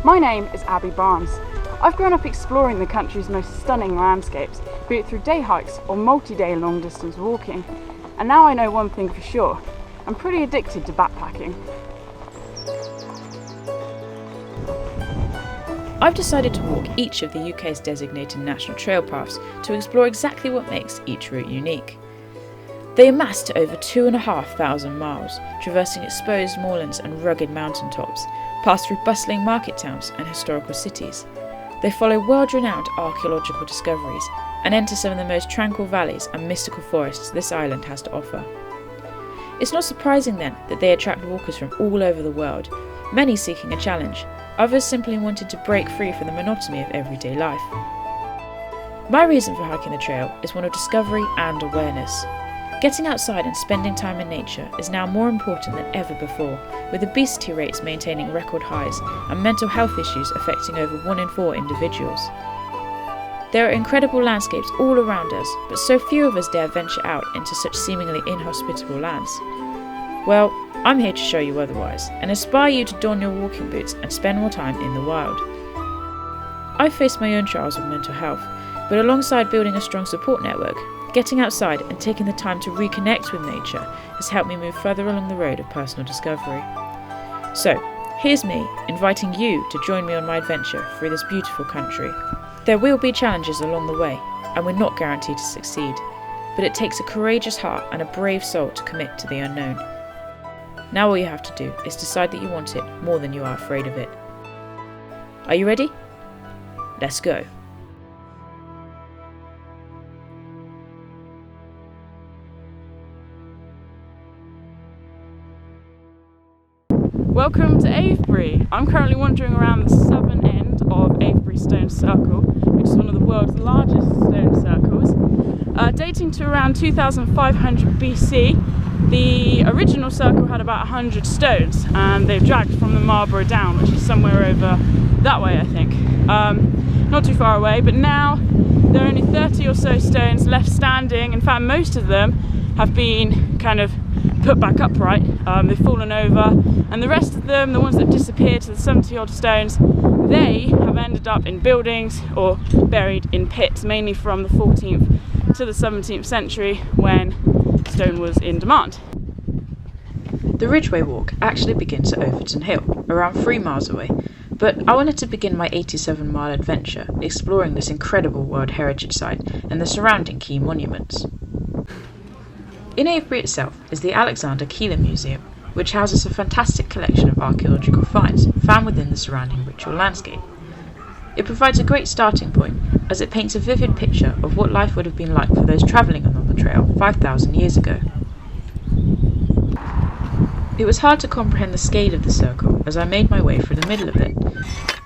My name is Abbie Barnes. I've grown up exploring the country's most stunning landscapes, be it through day hikes or multi-day long-distance walking. And now I know one thing for sure, I'm pretty addicted to backpacking. I've decided to walk each of the UK's designated national trail paths to explore exactly what makes each route unique. They amass to over 2,500 miles, traversing exposed moorlands and rugged mountain tops, pass through bustling market towns and historical cities. They follow world-renowned archaeological discoveries and enter some of the most tranquil valleys and mystical forests this island has to offer. It's not surprising then that they attract walkers from all over the world, many seeking a challenge, others simply wanted to break free from the monotony of everyday life. My reason for hiking the trail is one of discovery and awareness. Getting outside and spending time in nature is now more important than ever before, with obesity rates maintaining record highs and mental health issues affecting over 1 in 4 individuals. There are incredible landscapes all around us, but so few of us dare venture out into such seemingly inhospitable lands. Well, I'm here to show you otherwise, and inspire you to don your walking boots and spend more time in the wild. I've faced my own trials with mental health, but alongside building a strong support network, getting outside and taking the time to reconnect with nature has helped me move further along the road of personal discovery. So, here's me, inviting you to join me on my adventure through this beautiful country. There will be challenges along the way, and we're not guaranteed to succeed, but it takes a courageous heart and a brave soul to commit to the unknown. Now all you have to do is decide that you want it more than you are afraid of it. Are you ready? Let's go. Welcome to Avebury. I'm currently wandering around the southern end of Avebury Stone Circle, which is one of the world's largest stone circles. Dating to around 2500 BC, the original circle had about 100 stones, and they've dragged from the Marlborough down, which is somewhere over that way I think. Not too far away, but now there are only 30 or so stones left standing. In fact, most of them have been kind of put back upright, they've fallen over, and the rest of them, the ones that disappeared to the 70 odd stones, they have ended up in buildings or buried in pits, mainly from the 14th to the 17th century when stone was in demand. The Ridgeway walk actually begins at Overton Hill, around 3 miles away, but I wanted to begin my 87-mile adventure exploring this incredible World Heritage Site and the surrounding key monuments. In Avebury itself is the Alexander Keeler Museum, which houses a fantastic collection of archaeological finds found within the surrounding ritual landscape. It provides a great starting point as it paints a vivid picture of what life would have been like for those travelling along the trail 5,000 years ago. It was hard to comprehend the scale of the circle as I made my way through the middle of it.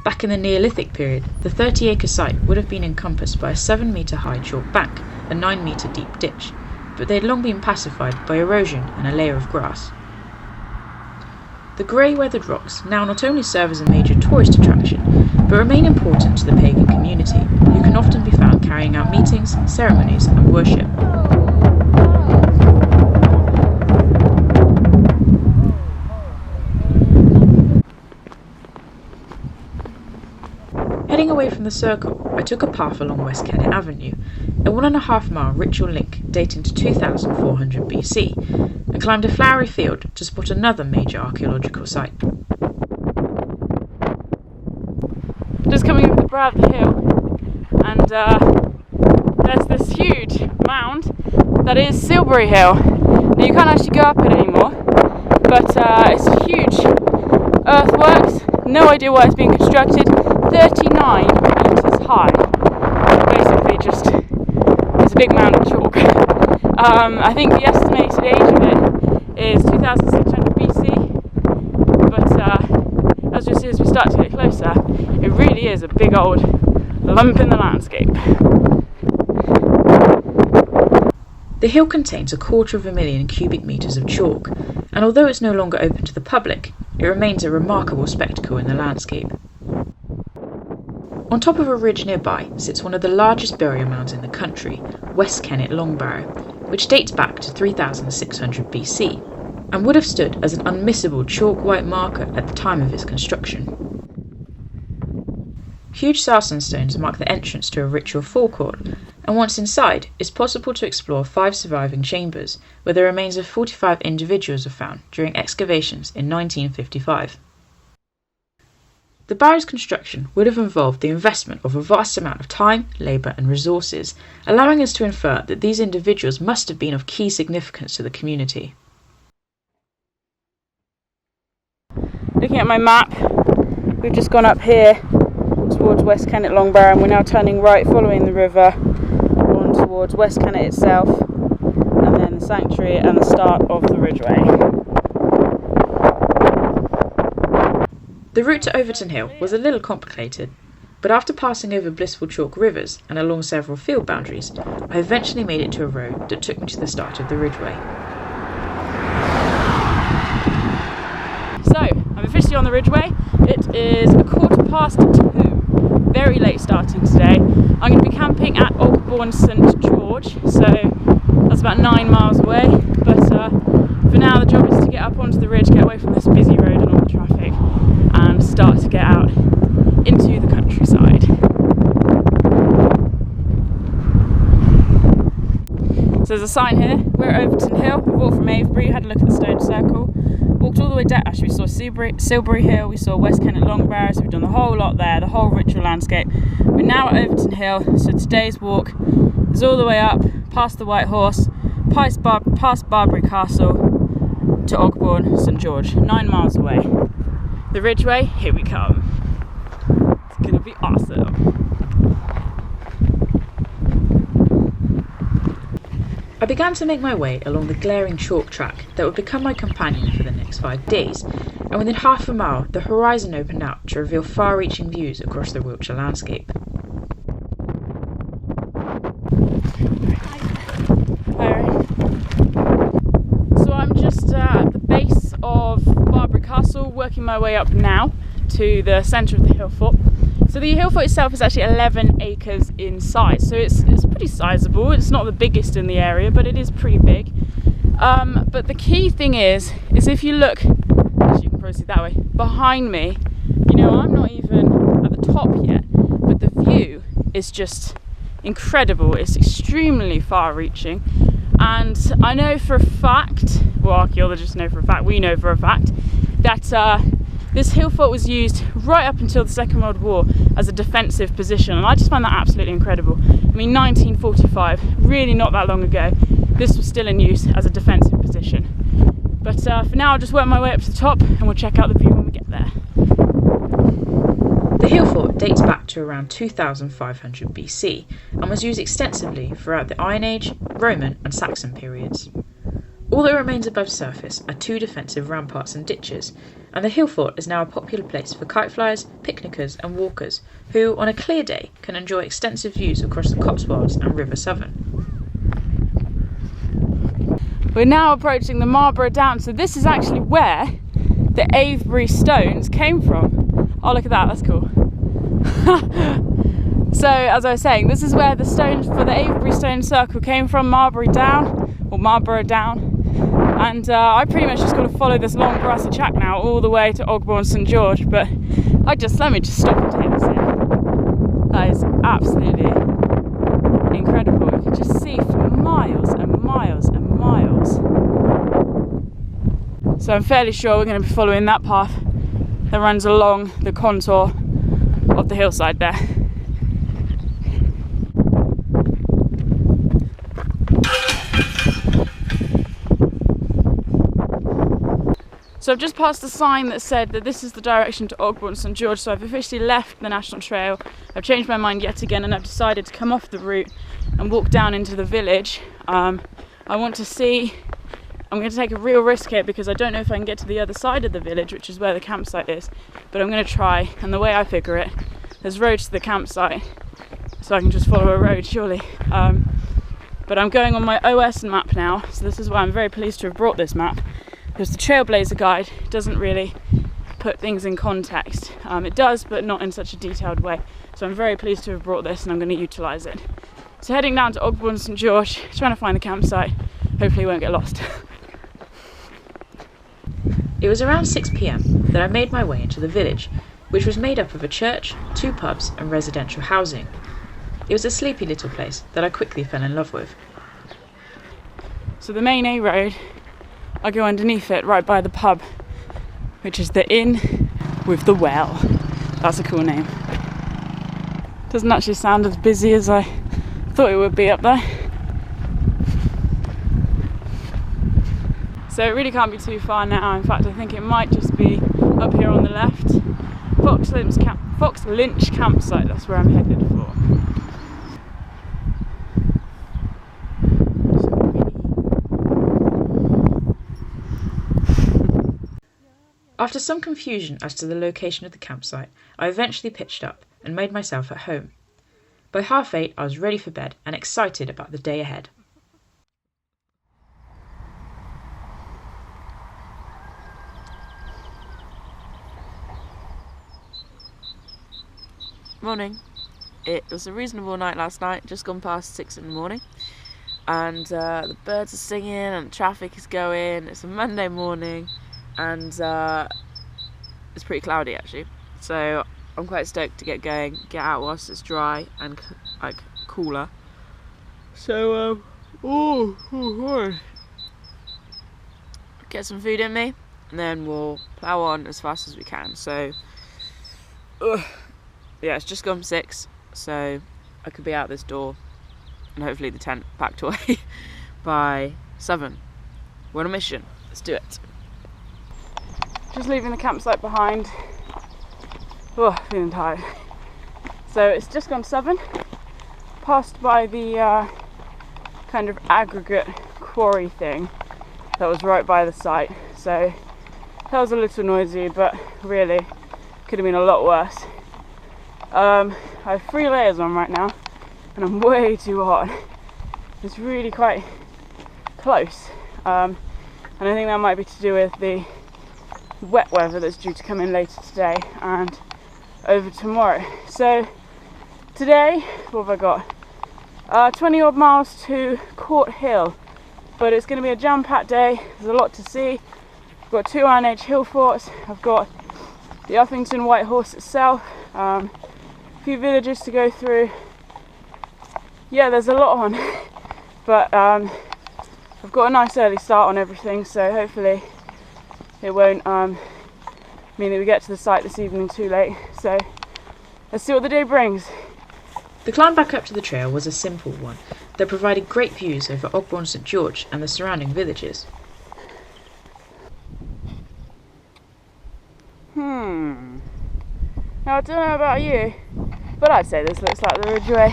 Back in the Neolithic period, the 30-acre site would have been encompassed by a 7-metre high chalk bank, a 9-metre deep ditch, but they had long been pacified by erosion and a layer of grass. The grey weathered rocks now not only serve as a major tourist attraction, but remain important to the pagan community, who can often be found carrying out meetings, ceremonies and worship. Heading away from the circle, I took a path along West Kennet Avenue, a 1.5-mile ritual link dating to 2400 BC, and climbed a flowery field to spot another major archaeological site. Just coming over the brow of the hill, and there's this huge mound that is Silbury Hill. Now you can't actually go up it anymore, but it's huge earthworks, no idea why it's being constructed, 39 metres high. Basically just, it's a big mound of chalk. I think the estimated age of it is 2600 BC, but as you'll see as we start to get closer, it really is a big old lump in the landscape. The hill contains 250,000 cubic metres of chalk, and although it's no longer open to the public, it remains a remarkable spectacle in the landscape. On top of a ridge nearby sits one of the largest burial mounds in the country, West Kennet Longbarrow, which dates back to 3600 BC, and would have stood as an unmissable chalk white marker at the time of its construction. Huge sarsen stones mark the entrance to a ritual forecourt, and once inside, it's possible to explore 5 surviving chambers, where the remains of 45 individuals are found during excavations in 1955. The barrier's construction would have involved the investment of a vast amount of time, labour and resources, allowing us to infer that these individuals must have been of key significance to the community. Looking at my map, we've just gone up here towards West Kennet Longbarrow, and we're now turning right following the river on towards West Kennet itself, and then the sanctuary and the start of the Ridgeway. The route to Overton Hill was a little complicated, but after passing over blissful chalk rivers and along several field boundaries, I eventually made it to a road that took me to the start of the Ridgeway. So, I'm officially on the Ridgeway. It is 2:15, very late starting today. I'm going to be camping at Ogbourne St George, so that's about 9 miles away, but for now the job is to get up onto the ridge, get away from this busy road and all the traffic, and start to get out into the countryside. So there's a sign here, we're at Overton Hill. We walked from Avebury, had a look at the stone circle, walked all the way down. Actually, we saw Silbury Hill, we saw West Kennet Longbarrow, so we've done the whole lot there, the whole ritual landscape. We're now at Overton Hill, so today's walk is all the way up, past the White Horse, past Barbury Castle, to Ogbourne St George, 9 miles away. The Ridgeway, here we come. It's gonna be awesome. I began to make my way along the glaring chalk track that would become my companion for the next 5 days, and within half a mile the horizon opened out to reveal far-reaching views across the Wiltshire landscape. So I'm just at the base of Barbury Castle, working my way up now to the centre of the hill fort. So the hill fort itself is actually 11 acres in size, so it's pretty sizable. It's not the biggest in the area, but it is pretty big. But the key thing is if you look, actually you can probably see that way, behind me, you know, I'm not even at the top yet, but the view is just incredible. It's extremely far-reaching, and I know for a fact, well, archaeologists know for a fact, we know for a fact, that this hill fort was used right up until the Second World War as a defensive position, and I just find that absolutely incredible. I mean, 1945, really not that long ago, this was still in use as a defensive position. But for now, I'll just work my way up to the top and we'll check out the view when we get there. The hill fort dates back to around 2500 BC and was used extensively throughout the Iron Age, Roman and Saxon periods. All that remains above surface are 2 defensive ramparts and ditches, and the hill fort is now a popular place for kite flyers, picnickers and walkers who, on a clear day, can enjoy extensive views across the Cotswolds and River Severn. We're now approaching the Marlborough Downs, so this is actually where the Avebury stones came from. Oh, look at that, that's cool. So, as I was saying, this is where the stones for the Avebury stone circle came from, Marlborough Down, or Marlborough Down. And I pretty much just got to follow this long grassy track now all the way to Ogbourne St George, but let me just stop and take this in. That is absolutely incredible. You can just see for miles and miles and miles. So I'm fairly sure we're going to be following that path that runs along the contour of the hillside there. So I've just passed a sign that said that this is the direction to Ogbourne St George, so I've officially left the National Trail. I've changed my mind yet again and I've decided to come off the route and walk down into the village. I want to see, I'm going to take a real risk here because I don't know if I can get to the other side of the village, which is where the campsite is, but I'm going to try, and the way I figure it, there's roads to the campsite, so I can just follow a road surely. But I'm going on my OS map now, so this is why I'm very pleased to have brought this map, because the Trailblazer guide doesn't really put things in context. It does, but not in such a detailed way. So I'm very pleased to have brought this and I'm going to utilise it. So heading down to Ogbourne St George, trying to find the campsite, hopefully won't get lost. It was around 6 PM that I made my way into the village, which was made up of a church, 2 pubs and residential housing. It was a sleepy little place that I quickly fell in love with. So the main A road, I go underneath it right by the pub, which is the Inn with the Well. That's a cool name. Doesn't actually sound as busy as I thought it would be up there. So it really can't be too far now. In fact, I think it might just be up here on the left. Fox Lynch campsite, that's where I'm headed for. After some confusion as to the location of the campsite, I eventually pitched up and made myself at home. By 8:30 I was ready for bed and excited about the day ahead. Morning. It was a reasonable night last night, just gone past 6 in the morning, and the birds are singing and traffic is going. It's a Monday morning and it's pretty cloudy actually, so I'm quite stoked to get going, get out whilst it's dry and like cooler. So get some food in me and then we'll plough on as fast as we can. So yeah, it's just gone 6, so I could be out this door and hopefully the tent packed away by 7. We're on a mission, let's do it. Just leaving the campsite behind. Oh, feeling tired. So it's just gone 7. Passed by the kind of aggregate quarry thing that was right by the site. So that was a little noisy, but really could have been a lot worse. I have 3 layers on right now and I'm way too hot. It's really quite close. And I think that might be to do with the wet weather that's due to come in later today and over tomorrow. So today, what have I got? 20 odd miles to Court Hill, but it's going to be a jam-packed day. There's a lot to see. I've got 2 Iron Age hill forts. I've got the Uffington White Horse itself, a few villages to go through. Yeah, there's a lot on, but I've got a nice early start on everything, so hopefully it won't mean that we get to the site this evening too late. So let's see what the day brings. The climb back up to the trail was a simple one that provided great views over Ogbourne St George and the surrounding villages. Now I don't know about you, but I'd say this looks like the Ridgeway.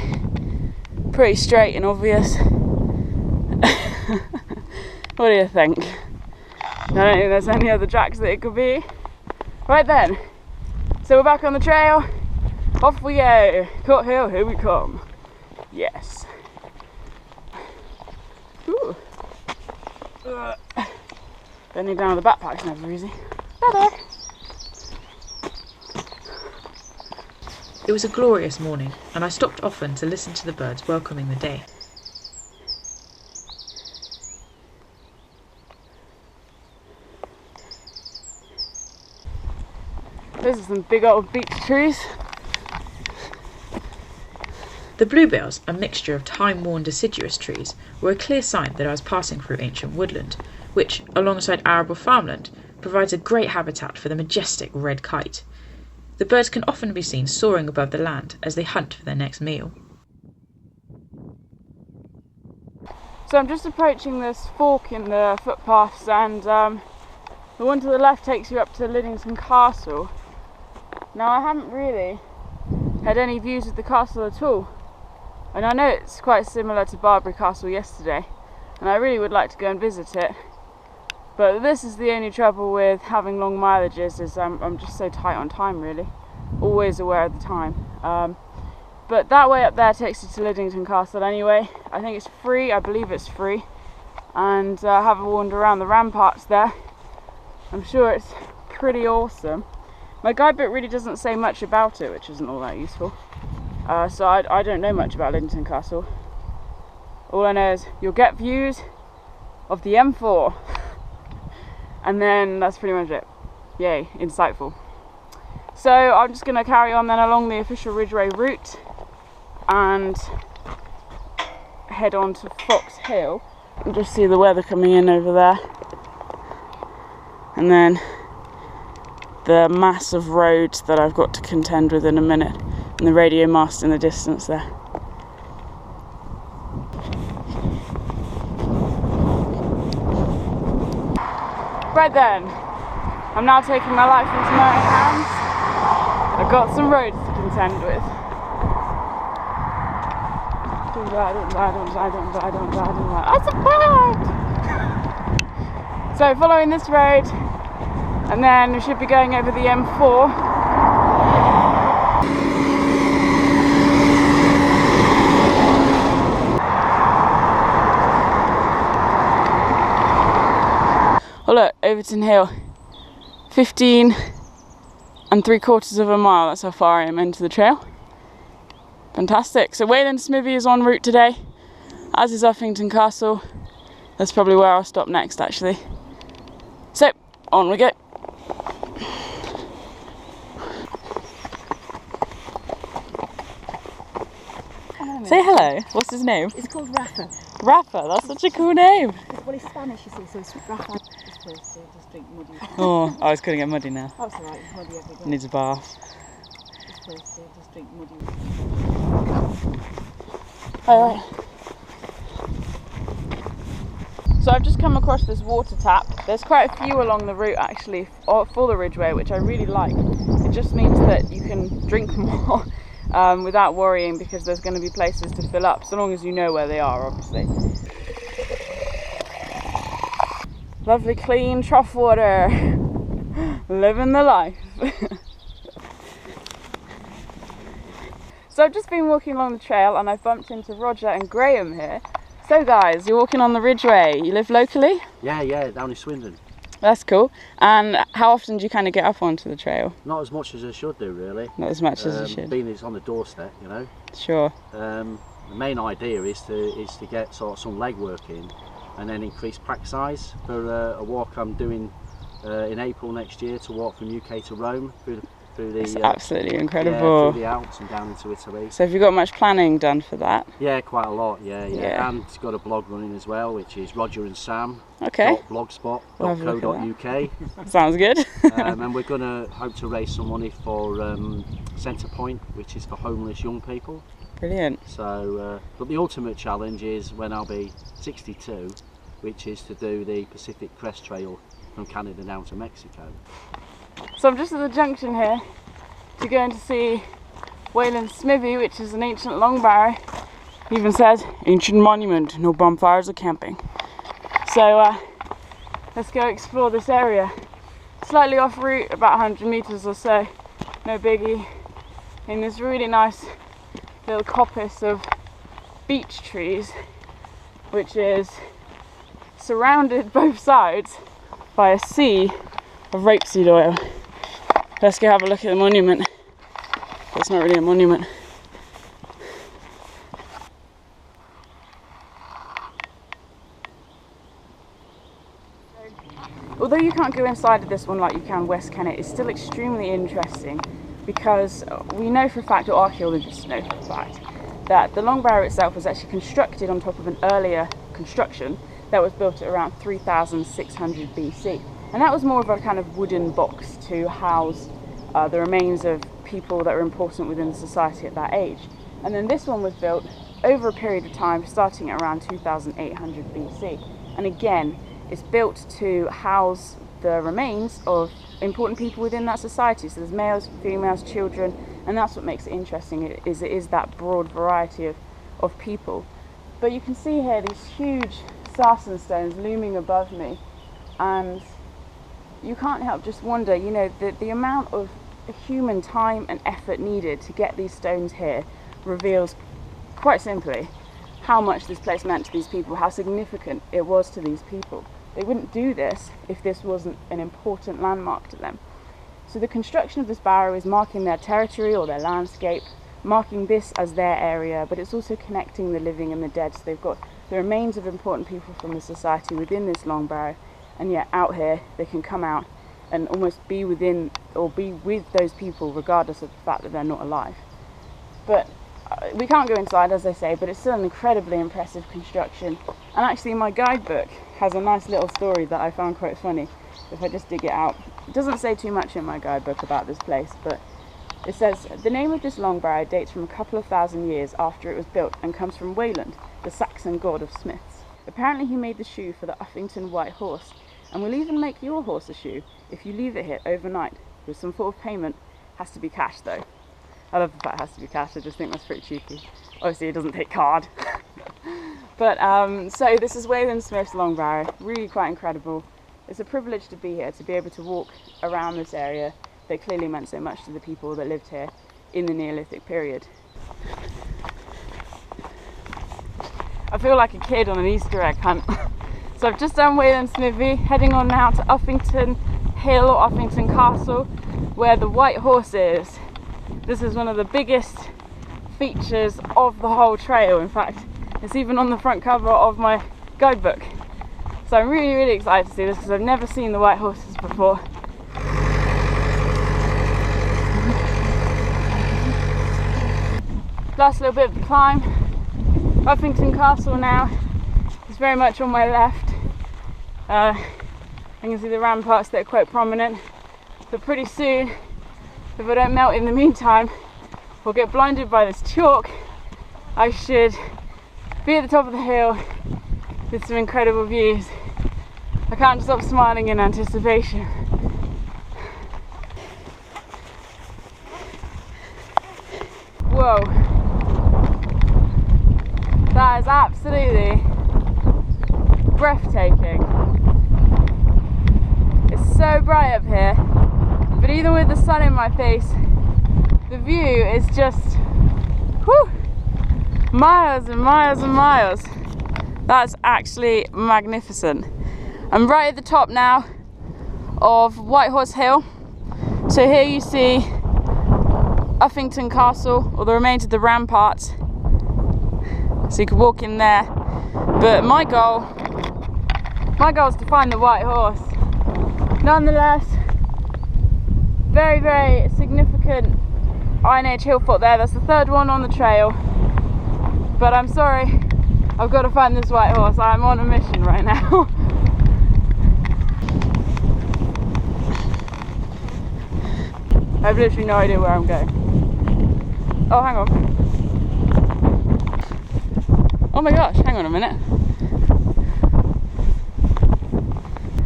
Pretty straight and obvious. What do you think? I don't think there's any other tracks that it could be. Right then, so we're back on the trail. Off we go. Court Hill, here we come. Yes. Ooh. Bending down with the backpack's never easy. Bye-bye. It was a glorious morning, and I stopped often to listen to the birds welcoming the day. Those are some big old beech trees. The bluebells, a mixture of time-worn deciduous trees, were a clear sign that I was passing through ancient woodland, which, alongside arable farmland, provides a great habitat for the majestic red kite. The birds can often be seen soaring above the land as they hunt for their next meal. So I'm just approaching this fork in the footpaths, and the one to the left takes you up to Liddington Castle. Now I haven't really had any views of the castle at all, and I know it's quite similar to Barbary Castle yesterday, and I really would like to go and visit it. But this is the only trouble with having long mileages, is I'm just so tight on time really. Always aware of the time. But that way up there takes you to Liddington Castle anyway. I think it's free, I believe it's free. And have a wander around the ramparts there. I'm sure it's pretty awesome. My guidebook really doesn't say much about it, which isn't all that useful. So I don't know much about Liddington Castle. All I know is you'll get views of the M4. And then that's pretty much it. Yay, insightful. So I'm just going to carry on then along the official Ridgeway route and head on to Fox Hill and just see the weather coming in over there, and then the mass of roads that I've got to contend with in a minute, and the radio mast in the distance there. Right then, I'm now taking my life into my own hands. I've got some roads to contend with. That's a bird! So following this road, and then we should be going over the M4. Oh look, Overton Hill, 15 3/4 miles, that's how far I am into the trail. Fantastic. So Wayland Smithy is en route today, as is Uffington Castle. That's probably where I'll stop next actually. So, on we go. Say hello. What's his name? It's called Rafa. Rafa, that's such a cool name. Well, it's Spanish, you see, so it's Rafa. This place, so just drink muddy. Oh, I was going to get muddy now. That's alright, it's muddy every day. Needs a bath. This place, so just drink muddy. Alright. So I've just come across this water tap. There's quite a few along the route actually for the Ridgeway, which I really like. It just means that you can drink more without worrying, because there's going to be places to fill up, so long as you know where they are, obviously. Lovely clean trough water. Living the life. So I've just been walking along the trail and I've bumped into Roger and Graham here. So guys, you're walking on the Ridgeway. You live locally? Yeah, down in Swindon. That's cool. And how often do you kind of get up onto the trail? Not as much as I should do, really. Not as much as you should. Being it's on the doorstep, you know. Sure. The main idea is to get sort of some legwork in, and then increase pack size for a walk I'm doing in April next year, to walk from UK to Rome through the. It's absolutely incredible. Yeah, through the Alps and down into Italy. So have you got much planning done for that? Yeah, quite a lot. Yeah. And it's got a blog running as well, which is rogerandsam.blogspot.co.uk. Sounds good. And we're going to hope to raise some money for Centre Point, which is for homeless young people. Brilliant. So, but the ultimate challenge is when I'll be 62, which is to do the Pacific Crest Trail from Canada down to Mexico. So I'm just at the junction here to go in to see Wayland Smithy, which is an ancient long barrow. It even says, ancient monument, no bonfires or camping. So let's go explore this area. Slightly off route, about 100 metres or so, no biggie, in this really nice little coppice of beech trees, which is surrounded both sides by a sea of rapeseed oil. Let's go have a look at the monument. It's not really a monument. Although you can't go inside of this one like you can West Kennet, it's still extremely interesting, because we know for a fact, or archaeologists know for a fact, that the long barrow itself was actually constructed on top of an earlier construction that was built at around 3600 BC. And that was more of a kind of wooden box to house the remains of people that were important within the society at that age. And then this one was built over a period of time starting at around 2800 BC. And again, it's built to house the remains of important people within that society. So there's males, females, children, and that's what makes it interesting. It is that broad variety of people. But you can see here these huge sarsen stones looming above me, and you can't help just wonder, you know, the amount of human time and effort needed to get these stones here reveals quite simply how much this place meant to these people, how significant it was to these people. They wouldn't do this if this wasn't an important landmark to them. So the construction of this barrow is marking their territory or their landscape, marking this as their area, but it's also connecting the living and the dead. So they've got the remains of important people from the society within this long barrow, and yet out here they can come out and almost be within or be with those people regardless of the fact that they're not alive. But we can't go inside, as I say, but it's still an incredibly impressive construction. And actually my guidebook has a nice little story that I found quite funny, if I just dig it out. It doesn't say too much in my guidebook about this place, but it says, the name of this long barrow dates from a couple of thousand years after it was built and comes from Wayland, the Saxon god of smiths. Apparently he made the shoe for the Uffington white horse, and will even make your horse a shoe if you leave it here overnight, with some form of payment. Has to be cash though. I love the fact it has to be cash, I just think that's pretty cheeky. Obviously it doesn't take card. But so this is Wayland Smith's long barrow, really quite incredible. It's a privilege to be here, to be able to walk around this area that clearly meant so much to the people that lived here in the Neolithic period. I feel like a kid on an Easter egg hunt. So I've just done Wayland Smithy, heading on now to Overton Hill or Overton Castle, where the white horse is. This is one of the biggest features of the whole trail. In fact, it's even on the front cover of my guidebook. So I'm really, really excited to see this because I've never seen the white horses before. Last little bit of the climb. Overton Castle now is very much on my left. I can see the ramparts that are quite prominent. But pretty soon, if I don't melt in the meantime or get blinded by this chalk, I should be at the top of the hill with some incredible views. I can't stop smiling in anticipation. Whoa. That is absolutely breathtaking. It's so bright up here, but even with the sun in my face, the view is just whew, miles and miles and miles. That's actually magnificent. I'm right at the top now of Whitehorse Hill. So here you see Uffington Castle, or the remains of the ramparts. So you could walk in there. But my goal is to find the white horse. Nonetheless, very, very significant Iron Age hill fort there. That's the third one on the trail. But I'm sorry, I've got to find this white horse. I'm on a mission right now. I have literally no idea where I'm going. Oh, hang on. Oh my gosh, hang on a minute.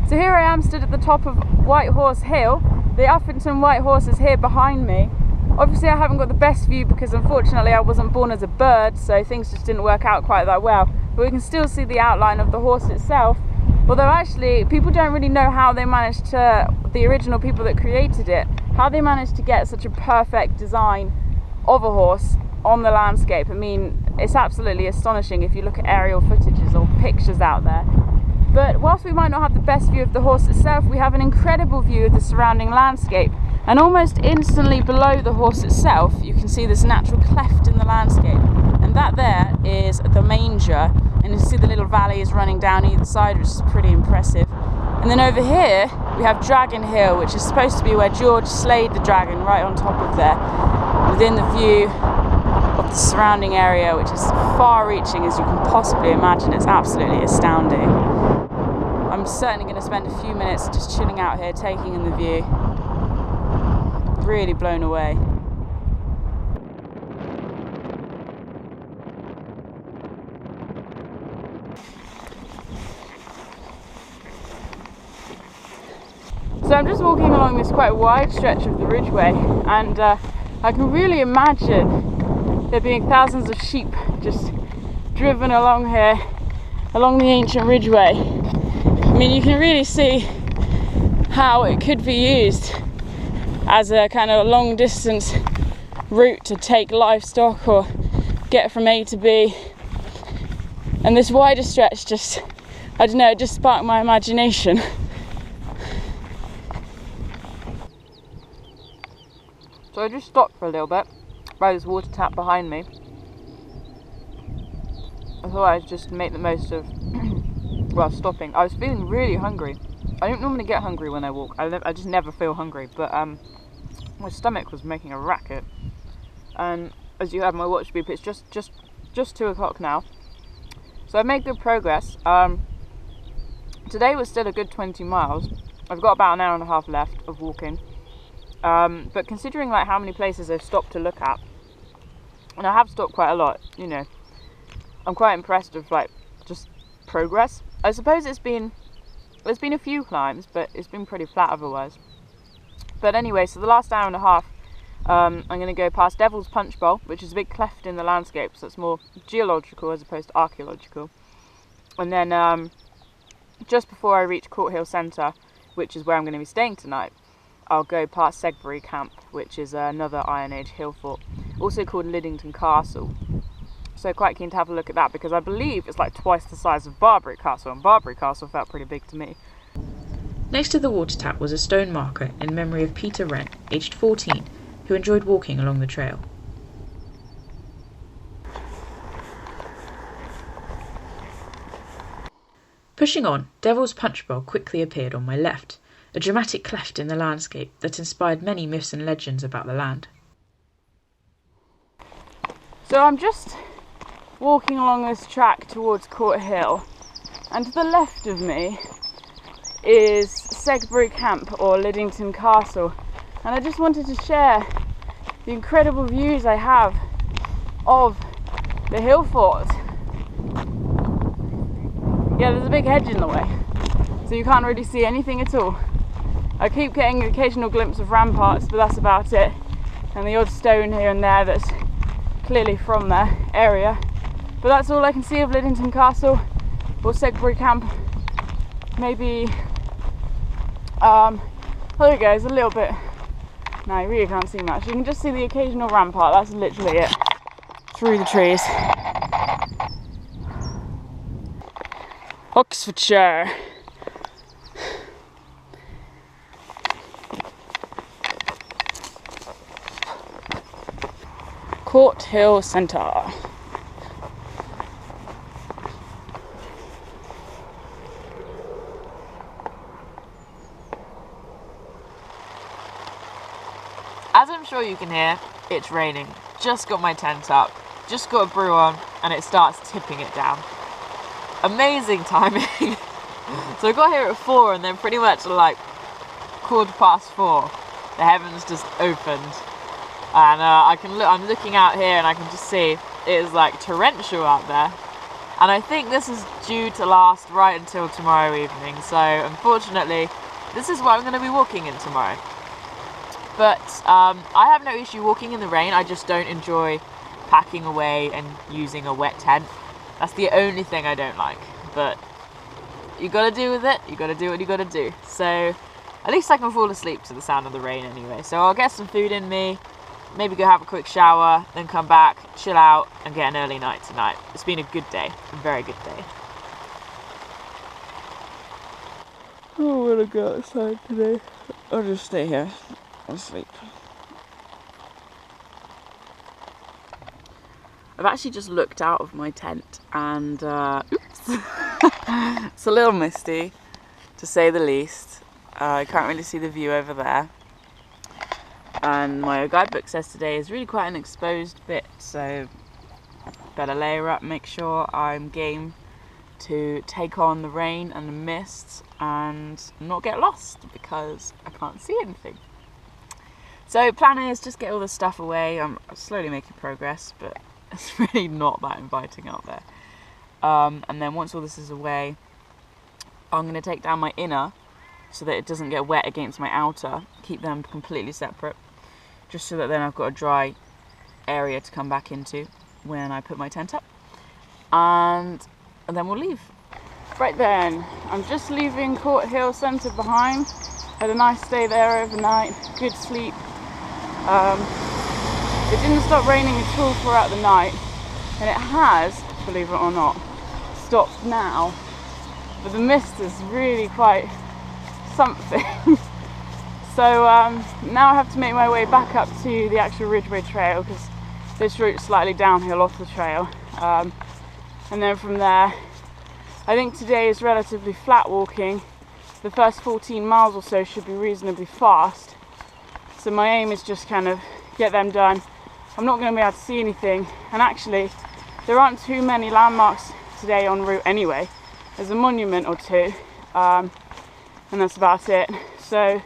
So here I am stood at the top of White Horse Hill. The Uffington White Horse is here behind me. Obviously I haven't got the best view because unfortunately I wasn't born as a bird, so things just didn't work out quite that well. But we can still see the outline of the horse itself. Although actually people don't really know how they managed to, the original people that created it, how they managed to get such a perfect design of a horse on the landscape. I mean, it's absolutely astonishing if you look at aerial footages or pictures out there. But whilst we might not have the best view of the horse itself, we have an incredible view of the surrounding landscape. And almost instantly below the horse itself, you can see this natural cleft in the landscape. And that there is the manger. And you see the little valleys running down either side, which is pretty impressive. And then over here, we have Dragon Hill, which is supposed to be where George slayed the dragon, right on top of there, within the view of the surrounding area, which is far-reaching as you can possibly imagine. It's absolutely astounding. I'm certainly going to spend a few minutes just chilling out here, taking in the view. Really blown away. So I'm just walking along this quite wide stretch of the Ridgeway, and I can really imagine there being thousands of sheep just driven along here, along the ancient Ridgeway. I mean, you can really see how it could be used as a kind of long distance route to take livestock or get from A to B. And this wider stretch just, I don't know, it just sparked my imagination. So I just stopped for a little bit by this water tap behind me. I thought I'd just make the most of, well, stopping. I was feeling really hungry. I don't normally get hungry when I walk. I just never feel hungry, but my stomach was making a racket. And as you have my watch beep, it's just 2 o'clock now. So I've made good progress. Today was still a good 20 miles. I've got about an hour and a half left of walking. But considering like how many places I've stopped to look at, and I have stopped quite a lot, you know, I'm quite impressed with like just progress. I suppose there's been a few climbs, but it's been pretty flat otherwise. But anyway, so the last hour and a half, I'm going to go past Devil's Punch Bowl, which is a big cleft in the landscape, so it's more geological as opposed to archaeological. And then just before I reach Court Hill Centre, which is where I'm going to be staying tonight, I'll go past Segbury Camp, which is another Iron Age hill fort, also called Liddington Castle. So quite keen to have a look at that, because I believe it's like twice the size of Barbury Castle, and Barbury Castle felt pretty big to me. Next to the water tap was a stone marker in memory of Peter Wren, aged 14, who enjoyed walking along the trail. Pushing on, Devil's Punch Bowl quickly appeared on my left, a dramatic cleft in the landscape that inspired many myths and legends about the land. So I'm just walking along this track towards Court Hill, and to the left of me is Segbury Camp or Liddington Castle, and I just wanted to share the incredible views I have of the hill fort. Yeah, there's a big hedge in the way, so you can't really see anything at all. I keep getting an occasional glimpse of ramparts, but that's about it, and the odd stone here and there that's clearly from their area. But that's all I can see of Liddington Castle or Segbury Camp. Maybe, there we go, it's a little bit, no, you really can't see much. You can just see the occasional rampart, that's literally it, through the trees. Oxfordshire. Court Hill Centre. As I'm sure you can hear, it's raining. Just got my tent up, just got a brew on, and it starts tipping it down. Amazing timing. So I got here at 4, and then pretty much like 4:15, the heavens just opened, and I'm looking out here, and I can just see it is like torrential out there. And I think this is due to last right until tomorrow evening. So unfortunately, this is what I'm going to be walking in tomorrow. But I have no issue walking in the rain. I just don't enjoy packing away and using a wet tent. That's the only thing I don't like. But you got to do with it. You got to do what you got to do. So at least I can fall asleep to the sound of the rain anyway. So I'll get some food in me, maybe go have a quick shower, then come back, chill out, and get an early night tonight. It's been a good day, a very good day. I don't want to go outside today. I'll just stay here and sleep. I've actually just looked out of my tent and oops, it's a little misty to say the least. I can't really see the view over there, and my guidebook says today is really quite an exposed bit, so better layer up, make sure I'm game to take on the rain and the mists and not get lost because I can't see anything. So plan is just get all this stuff away. I'm slowly making progress, but it's really not that inviting out there. And then once all this is away, I'm going to take down my inner so that it doesn't get wet against my outer, keep them completely separate, just so that then I've got a dry area to come back into when I put my tent up. And then we'll leave. Right then, I'm just leaving Court Hill Centre behind. Had a nice stay there overnight, good sleep. It didn't stop raining at all throughout the night, and it has, believe it or not, stopped now. But the mist is really quite something. So now I have to make my way back up to the actual Ridgeway Trail, because this route's slightly downhill off the trail. And then from there, I think today is relatively flat walking, the first 14 miles or so should be reasonably fast. So my aim is just kind of get them done. I'm not going to be able to see anything, and actually there aren't too many landmarks today en route anyway. There's a monument or two, and that's about it. So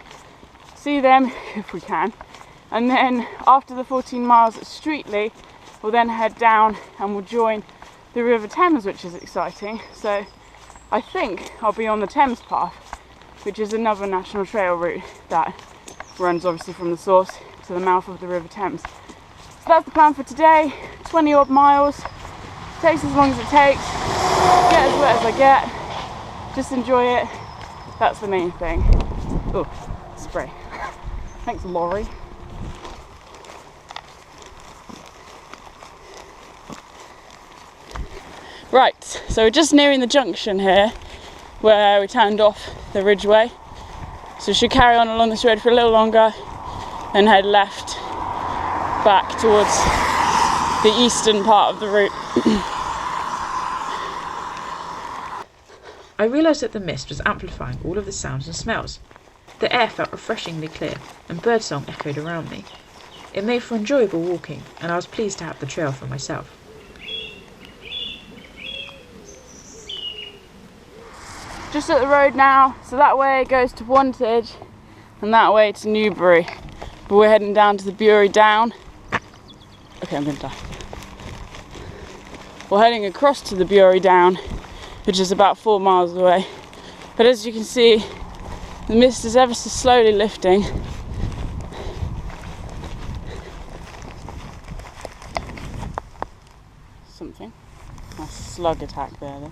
see them if we can, and then after the 14 miles at Streatley we'll then head down and we'll join the River Thames, which is exciting. So I think I'll be on the Thames Path, which is another national trail route that runs obviously from the source to the mouth of the River Thames. So that's the plan for today. 20 odd miles, takes as long as it takes, get as wet as I get, just enjoy it. That's the main thing. Oh, spray. Thanks, Laurie. Right, so we're just nearing the junction here where we turned off the Ridgeway. So we should carry on along this road for a little longer and head left back towards the eastern part of the route. I realised that the mist was amplifying all of the sounds and smells. The air felt refreshingly clear, and birdsong echoed around me. It made for enjoyable walking, and I was pleased to have the trail for myself. Just at the road now, so that way goes to Wantage and that way to Newbury. But we're heading down to the Bury Down. Okay, I'm gonna die. We're heading across to the Bury Down, which is about 4 miles away. But as you can see, the mist is ever so slowly lifting. Something. A slug attack there though.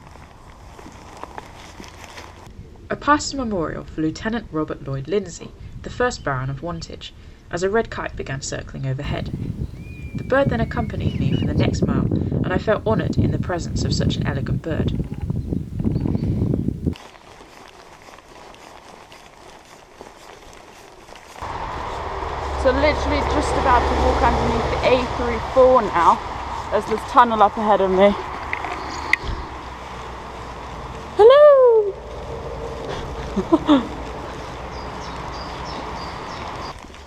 I passed a memorial for Lieutenant Robert Lloyd Lindsay, the first Baron of Wantage, as a red kite began circling overhead. The bird then accompanied me for the next mile, and I felt honoured in the presence of such an elegant bird. So literally just about to walk underneath the A34 now. There's this tunnel up ahead of me. Hello!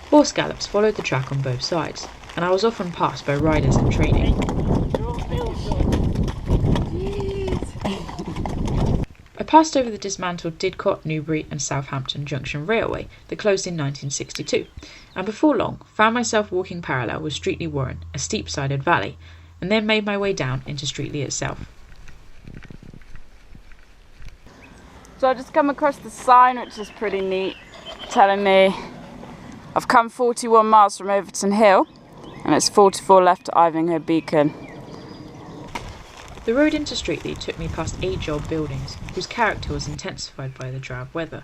Horse gallops followed the track on both sides, and I was often passed by riders in training. I passed over the dismantled Didcot, Newbury and Southampton Junction Railway that closed in 1962, and before long found myself walking parallel with Streatley Warren, a steep-sided valley, and then made my way down into Streatley itself. So I just come across the sign, which is pretty neat, telling me I've come 41 miles from Overton Hill and it's 44 left to Ivinghoe Beacon. The road into Streatley took me past age-old buildings whose character was intensified by the drab weather.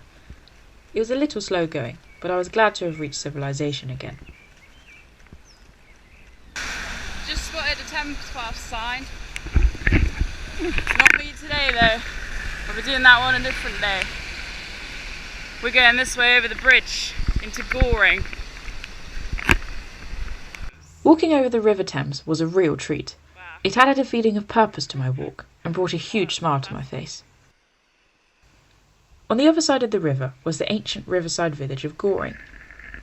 It was a little slow going, but I was glad to have reached civilization again. Just spotted a Thames Path sign. Not me today though. I'll be doing that one a different day. We're going this way over the bridge into Goring. Walking over the River Thames was a real treat. It added a feeling of purpose to my walk and brought a huge smile to my face. On the other side of the river was the ancient riverside village of Goring.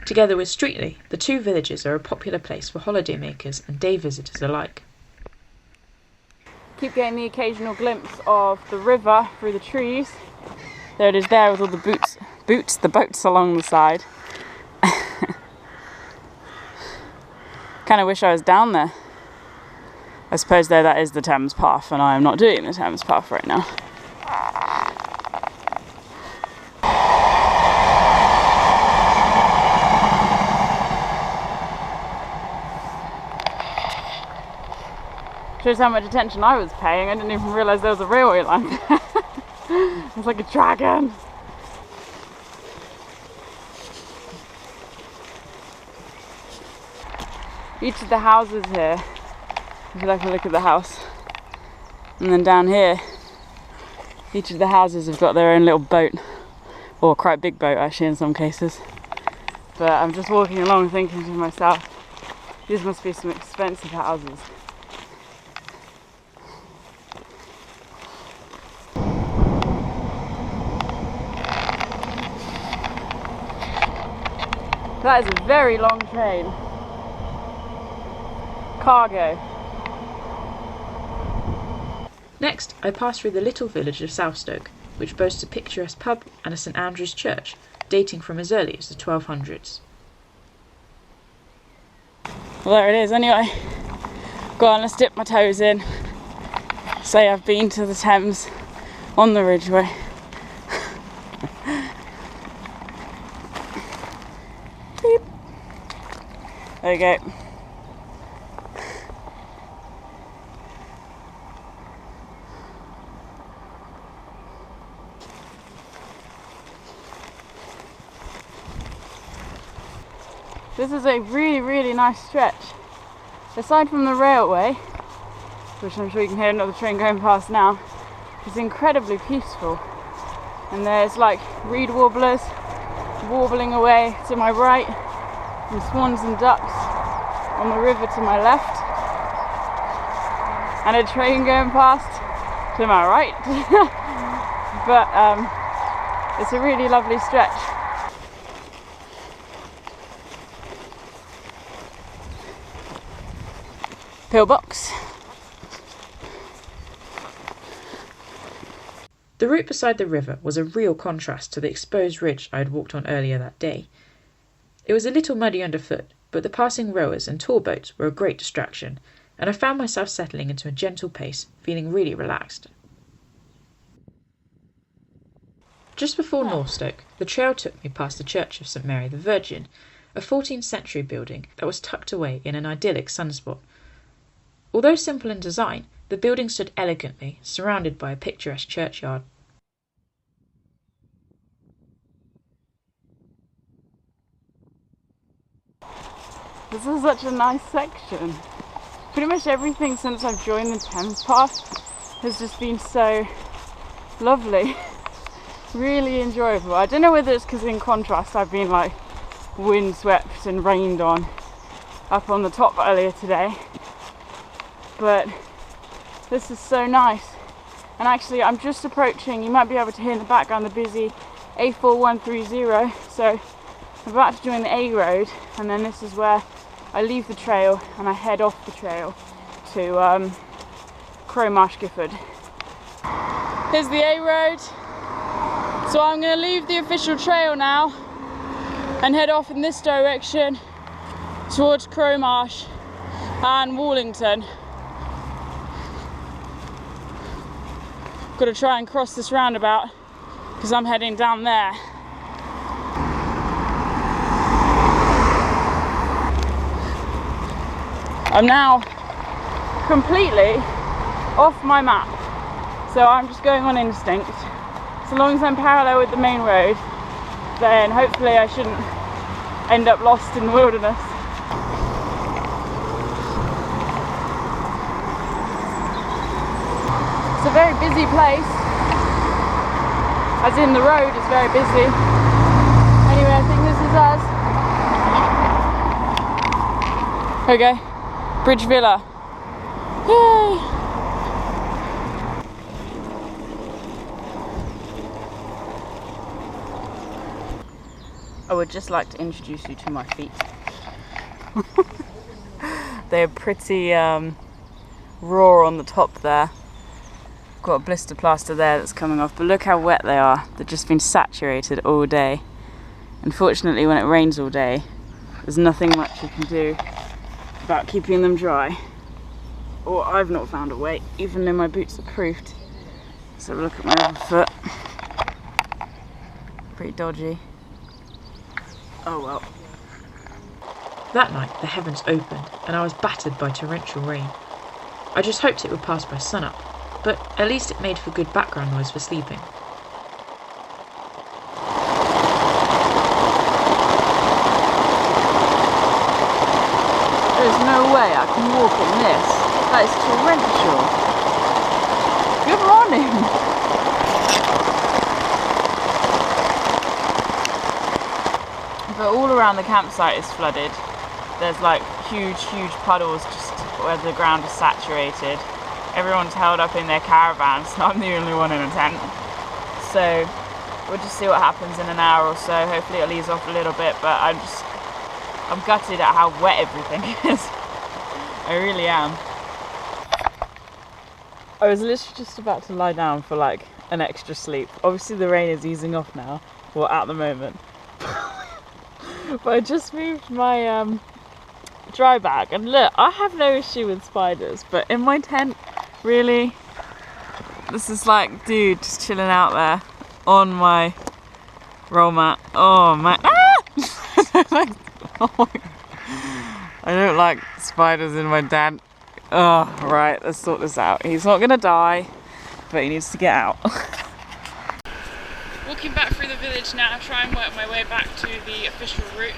Together with Streatley, the two villages are a popular place for holidaymakers and day visitors alike. Keep getting the occasional glimpse of the river through the trees. There it is there with all the boats along the side. Kind of wish I was down there. I suppose though that is the Thames Path and I am not doing the Thames Path right now. Shows how much attention I was paying. I didn't even realise there was a railway line there. It's like a dragon. Each of the houses here, if you like a look at the house, and then down here, each of the houses have got their own little boat, or quite big boat actually in some cases. But I'm just walking along thinking to myself, these must be some expensive houses. That is a very long train. Cargo. Next, I passed through the little village of Southstoke, which boasts a picturesque pub and a St Andrew's church, dating from as early as the 1200s. Well, there it is anyway. Go on, let's dip my toes in. Say I've been to the Thames on the Ridgeway. Beep. There you go. This is a really nice stretch. Aside from the railway, which I'm sure you can hear another train going past now, it's incredibly peaceful. And there's like reed warblers warbling away to my right, and swans and ducks on the river to my left, and a train going past to my right. But it's a really lovely stretch. Pillbox. The route beside the river was a real contrast to the exposed ridge I had walked on earlier that day. It was a little muddy underfoot, but the passing rowers and tour boats were a great distraction, and I found myself settling into a gentle pace, feeling really relaxed. Just before Northstoke, the trail took me past the Church of St Mary the Virgin, a 14th century building that was tucked away in an idyllic sunspot. Although simple in design, the building stood elegantly, surrounded by a picturesque churchyard. This is such a nice section. Pretty much everything since I've joined the Thames Path has just been so lovely. Really enjoyable. I don't know whether it's because in contrast I've been like windswept and rained on up on the top earlier today, but this is so nice. And actually I'm just approaching, you might be able to hear in the background, the busy A4130, so I'm about to join the A road, and then this is where I leave the trail and I head off the trail to Crowmarsh, Gifford. Here's the A road. So I'm going to leave the official trail now and head off in this direction towards Crowmarsh and Wallington. Got to try and cross this roundabout because I'm heading down there. I'm now completely off my map, so I'm just going on instinct. So long as I'm parallel with the main road, then hopefully I shouldn't end up lost in the wilderness. It's a very busy place, as in the road is very busy. Anyway, I think this is us. Okay, Bridge Villa. Yay! I would just like to introduce you to my feet. They're pretty raw on the top there. Got a blister plaster there that's coming off, but look how wet they are. They've just been saturated all day. Unfortunately, when it rains all day, there's nothing much you can do about keeping them dry. Or I've not found a way, even though my boots are proofed. Let's have a look at my other foot. Pretty dodgy. Oh well. That night the heavens opened and I was battered by torrential rain. I just hoped it would pass by sunup, but at least it made for good background noise for sleeping. There's no way I can walk in this. That is torrential. Good morning! But all around the campsite is flooded. There's like huge puddles just where the ground is saturated. Everyone's held up in their caravans, I'm the only one in a tent. So we'll just see what happens in an hour or so. Hopefully it'll ease off a little bit, but I'm just I'm gutted at how wet everything is. I really am. I was literally just about to lie down for like an extra sleep. Obviously the rain is easing off now, well at the moment. But I just moved my dry bag, and look, I have no issue with spiders, but in my tent, really, this is like, dude, just chilling out there on my roll mat. Oh man, I don't like spiders in my tent. Oh, right, let's sort this out. He's not gonna die, but he needs to get out. Walking back through the village now, try and work my way back to the official route.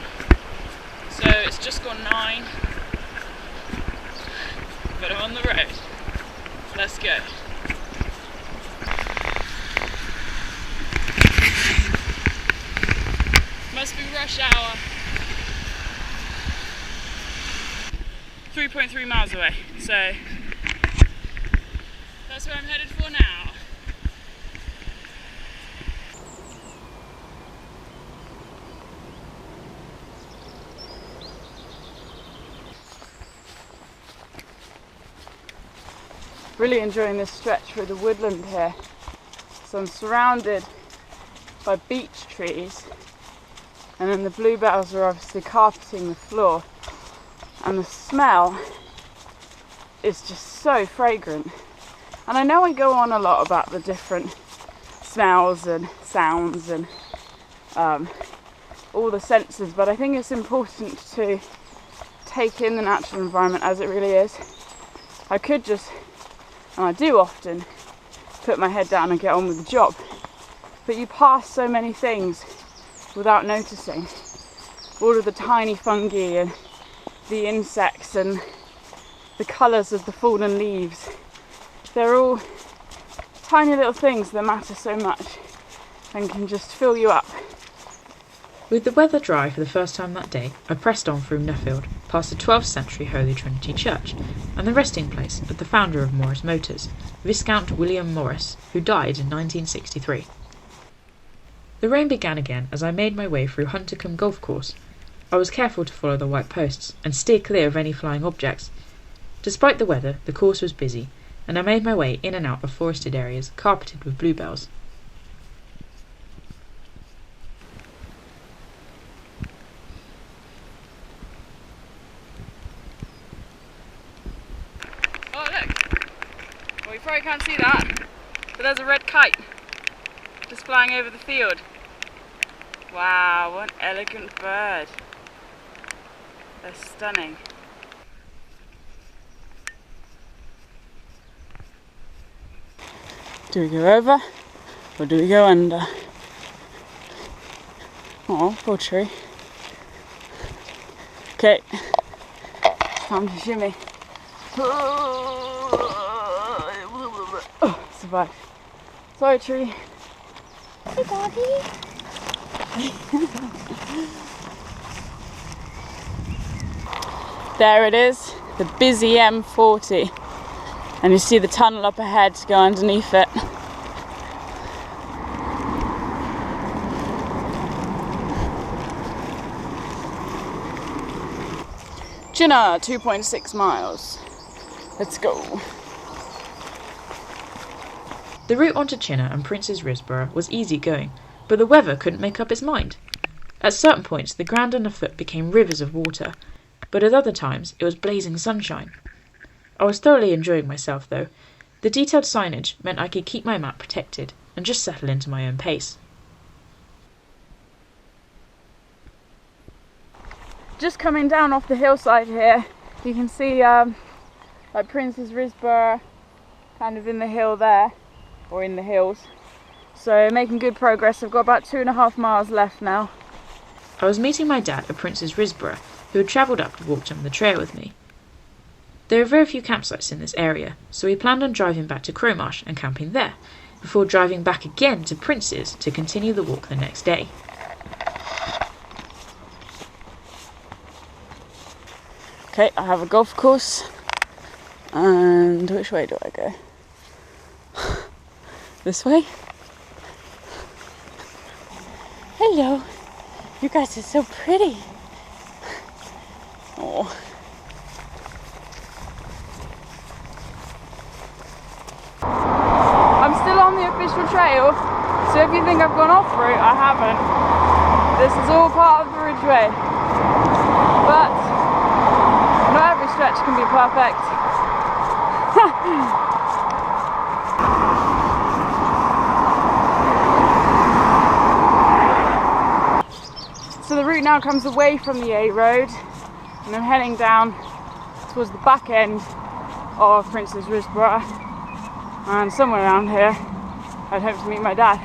So it's just gone 9, but I'm on the road. Let's go. Must be rush hour. 3.3 miles away, so that's where I'm headed for now. Really enjoying this stretch through the woodland here. So I'm surrounded by beech trees, and then the bluebells are obviously carpeting the floor, and the smell is just so fragrant. And I know I go on a lot about the different smells and sounds and all the senses, but I think it's important to take in the natural environment as it really is. I could just, and I do often, put my head down and get on with the job, but you pass so many things without noticing. All of the tiny fungi and the insects and the colours of the fallen leaves. They're all tiny little things that matter so much and can just fill you up. With the weather dry for the first time that day, I pressed on through Nuffield, past the 12th century Holy Trinity Church, and the resting place of the founder of Morris Motors, Viscount William Morris, who died in 1963. The rain began again as I made my way through Huntercombe Golf Course. I was careful to follow the white posts and steer clear of any flying objects. Despite the weather, the course was busy, and I made my way in and out of forested areas carpeted with bluebells. Oh look! Well, you probably can't see that, but there's a red kite just flying over the field. Wow, what an elegant bird. They're stunning. Do we go over or do we go under? Oh, poor tree. Okay, time to shimmy. Oh, survived. Sorry, tree. Hey, doggy. There it is, the busy M40, and you see the tunnel up ahead to go underneath it. Chinnor, 2.6 miles. Let's go. The route onto Chinnor and Prince's Risborough was easy going, but the weather couldn't make up its mind. At certain points the ground underfoot became rivers of water, but at other times it was blazing sunshine. I was thoroughly enjoying myself though. The detailed signage meant I could keep my map protected and just settle into my own pace. Just coming down off the hillside here, you can see like Prince's Risborough kind of in the hill there, or in the hills. So making good progress. I've got about 2.5 miles left now. I was meeting my dad at Prince's Risborough, who had travelled up and walked on the trail with me. There are very few campsites in this area, so we planned on driving back to Crowmarsh and camping there, before driving back again to Prince's to continue the walk the next day. Okay, I have a golf course, and which way do I go? This way? Hello. You guys are so pretty. more. I'm still on the official trail, so if you think I've gone off route, I haven't. This is all part of the Ridgeway. But not every stretch can be perfect. So the route now comes away from the A road, and I'm heading down towards the back end of Prince's Risborough, and somewhere around here I'd hope to meet my dad.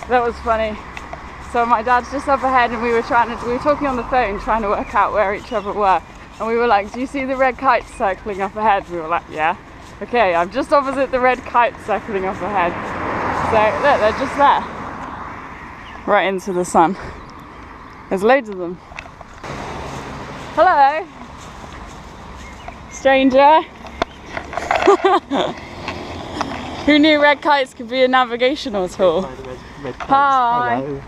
That was funny. So my dad's just up ahead, and we were talking on the phone trying to work out where each other were, and we were like, do you see the red kites circling up ahead? We were like, yeah. Okay, I'm just opposite the red kites circling up ahead. So look, they're just there. Right into the sun. There's loads of them. Hello, stranger. Who knew red kites could be a navigational tool? Hi. Hello.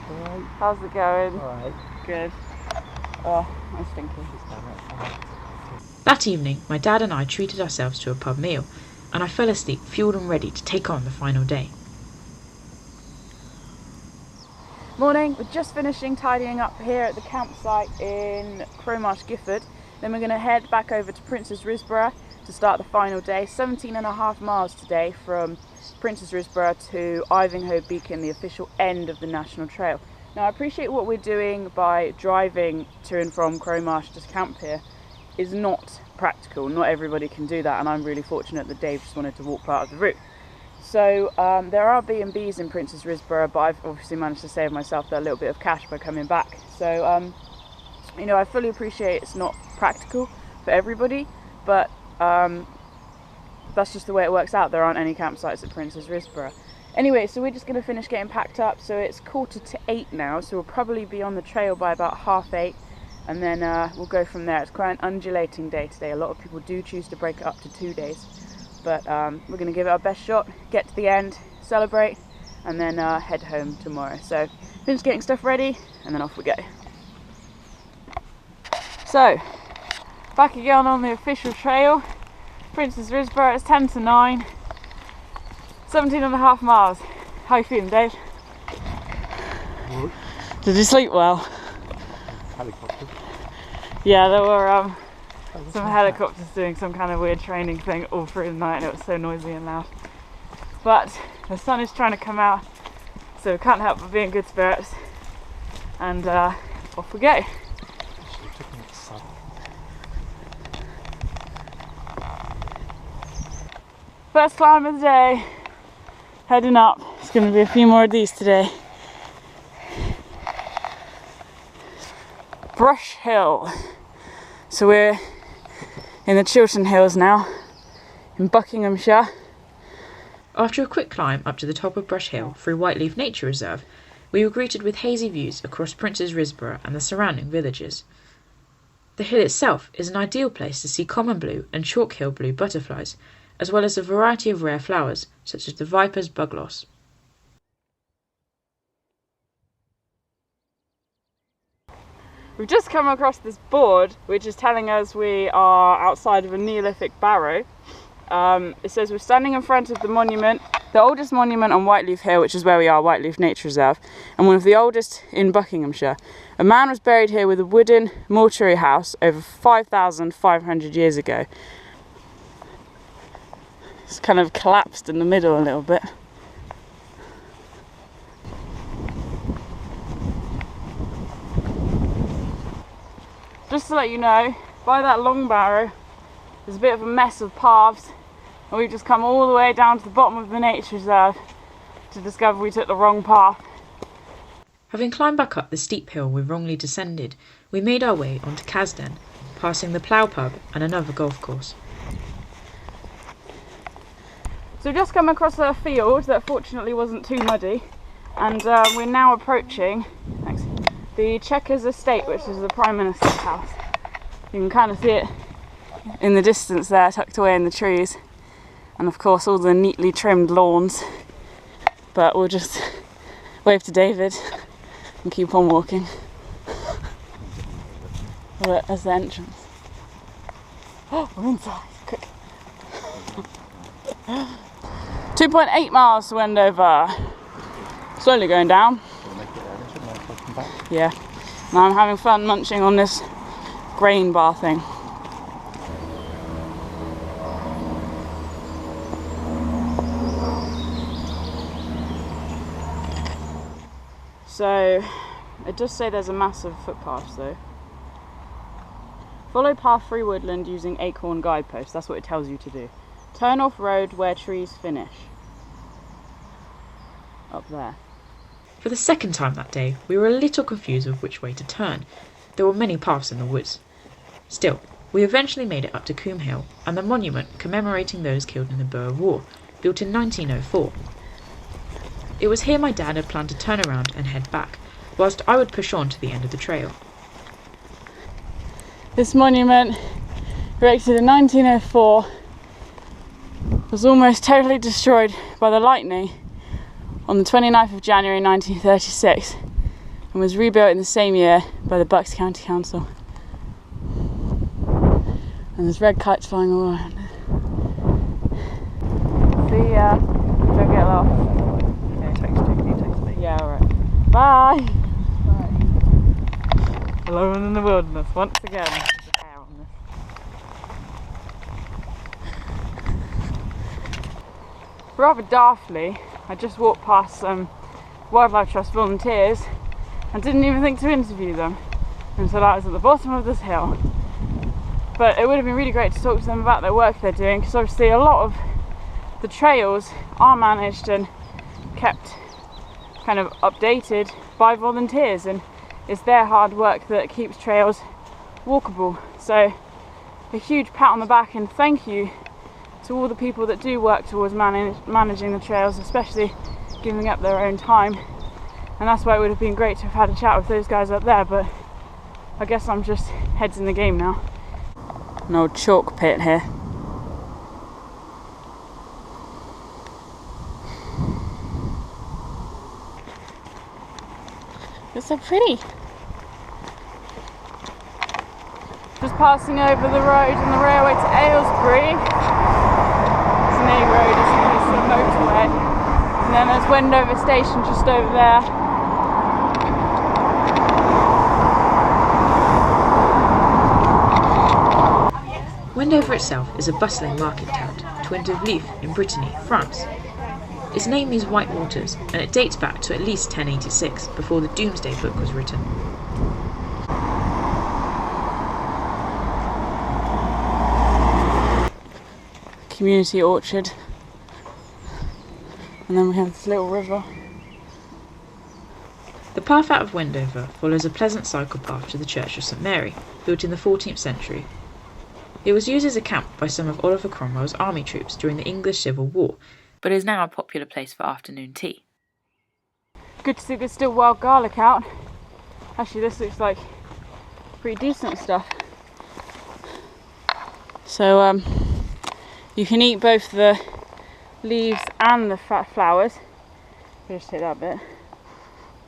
How's it going? Alright. Good. Oh, I'm stinky. That evening, my dad and I treated ourselves to a pub meal, and I fell asleep fueled and ready to take on the final day. Morning, we're just finishing tidying up here at the campsite in Crowmarsh, Gifford. Then we're going to head back over to Prince's Risborough to start the final day. 17.5 miles today from Prince's Risborough to Ivinghoe Beacon, the official end of the National Trail. Now I appreciate what we're doing by driving to and from Crowmarsh to camp here is not practical. Not everybody can do that, and I'm really fortunate that Dave just wanted to walk part of the route. So there are B&Bs in Prince's Risborough, but I've obviously managed to save myself a little bit of cash by coming back. So you know, I fully appreciate it's not practical for everybody, but that's just the way it works out. There aren't any campsites at Prince's Risborough. Anyway, so we're just going to finish getting packed up. So it's 7:45 now, so we'll probably be on the trail by about 8:30. And then we'll go from there. It's quite an undulating day today. A lot of people do choose to break it up to 2 days. But we're going to give it our best shot, get to the end, celebrate, and then head home tomorrow. So finish getting stuff ready, and then off we go. So, back again on the official trail. Prince's Risborough, it's 10 to 9. 17.5 miles. How you feeling, Dave? Good. Did you sleep well? Helicopter. Yeah, there were some helicopters doing some kind of weird training thing all through the night, and it was so noisy and loud. But the sun is trying to come out, so we can't help but be in good spirits. And off we go. First climb of the day. Heading up. It's going to be a few more of these today. Brush Hill. So we're in the Chiltern Hills now, in Buckinghamshire. After a quick climb up to the top of Brush Hill through Whiteleaf Nature Reserve, we were greeted with hazy views across Prince's Risborough and the surrounding villages. The hill itself is an ideal place to see common blue and chalk-hill blue butterflies, as well as a variety of rare flowers, such as the viper's bugloss. We've just come across this board which is telling us we are outside of a Neolithic barrow. It says we're standing in front of the monument, the oldest monument on Whiteleaf Hill, which is where we are, Whiteleaf Nature Reserve, and one of the oldest in Buckinghamshire. A man was buried here with a wooden mortuary house over 5,500 years ago. It's kind of collapsed in the middle a little bit. Just to let you know, by that long barrow, there's a bit of a mess of paths, and we've just come all the way down to the bottom of the nature reserve to discover we took the wrong path. Having climbed back up the steep hill we wrongly descended, we made our way onto Casden, passing the Plough Pub and another golf course. So we've just come across a field that fortunately wasn't too muddy, and we're now approaching the Chequers Estate, which is the Prime Minister's house. You can kind of see it in the distance there, tucked away in the trees, and of course all the neatly trimmed lawns. But we'll just wave to David and keep on walking. Well, there's the entrance. Oh, we're inside. Quick. 2.8 miles to Wendover. Slowly going down. Yeah. Now I'm having fun munching on this grain bar thing. So, it does say there's a massive footpath though. Follow path through woodland using acorn guideposts. That's what it tells you to do. Turn off road where trees finish. Up there. For the second time that day, we were a little confused with which way to turn. There were many paths in the woods. Still, we eventually made it up to Coombe Hill and the monument commemorating those killed in the Boer War, built in 1904. It was here my dad had planned to turn around and head back, whilst I would push on to the end of the trail. This monument, erected in 1904, was almost totally destroyed by the lightning on the 29th of January 1936 and was rebuilt in the same year by the Bucks County Council. And there's red kites flying all around it. See ya. Don't get lost. Can you text me? Yeah, alright. Bye! Bye. Alone in the wilderness once again. There's a hair on this. Rather daftly, I just walked past some Wildlife Trust volunteers and didn't even think to interview them until I was at the bottom of this hill. But it would have been really great to talk to them about their work they're doing, because obviously a lot of the trails are managed and kept kind of updated by volunteers, and it's their hard work that keeps trails walkable. So a huge pat on the back and thank you to all the people that do work towards managing the trails, especially giving up their own time. And that's why it would have been great to have had a chat with those guys up there, but I guess I'm just heads in the game now. An old chalk pit here. It's so pretty. Just passing over the road on the railway to Aylesbury. It's an A road as opposed to a motorway. And then there's Wendover station just over there. Wendover itself is a bustling market town, twinned with Liège in Brittany, France. Its name means white waters, and it dates back to at least 1086, before the Domesday Book was written. Community orchard. And then we have this little river. The path out of Wendover follows a pleasant cycle path to the Church of St Mary, built in the 14th century. It was used as a camp by some of Oliver Cromwell's army troops during the English Civil War, but is now a popular place for afternoon tea. Good to see there's still wild garlic out. Actually, this looks like pretty decent stuff. So you can eat both the leaves and the fat flowers. I'll just take that bit.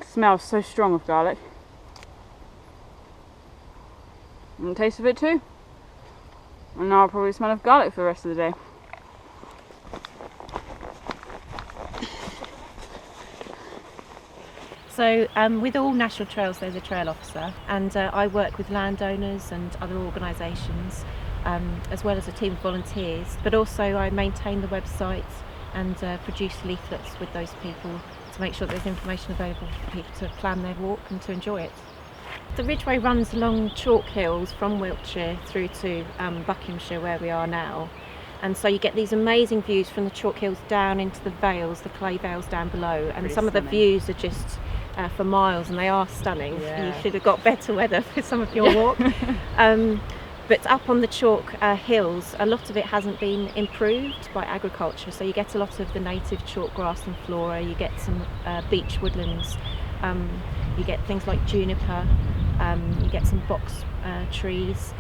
It smells so strong of garlic. And the taste of it too. And now I'll probably smell of garlic for the rest of the day. So with all national trails there's a trail officer, and I work with landowners and other organisations as well as a team of volunteers, but also I maintain the website and produce leaflets with those people to make sure that there's information available for people to plan their walk and to enjoy it. The Ridgeway runs along chalk hills from Wiltshire through to Buckinghamshire, where we are now, and so you get these amazing views from the chalk hills down into the vales, the clay vales down below, and Pretty some stunning. of the views are just for miles, and they are stunning. Yeah. You should have got better weather for some of your walk. But up on the chalk hills, a lot of it hasn't been improved by agriculture, so you get a lot of the native chalk grass and flora, you get some beech woodlands, you get things like juniper, you get some box trees,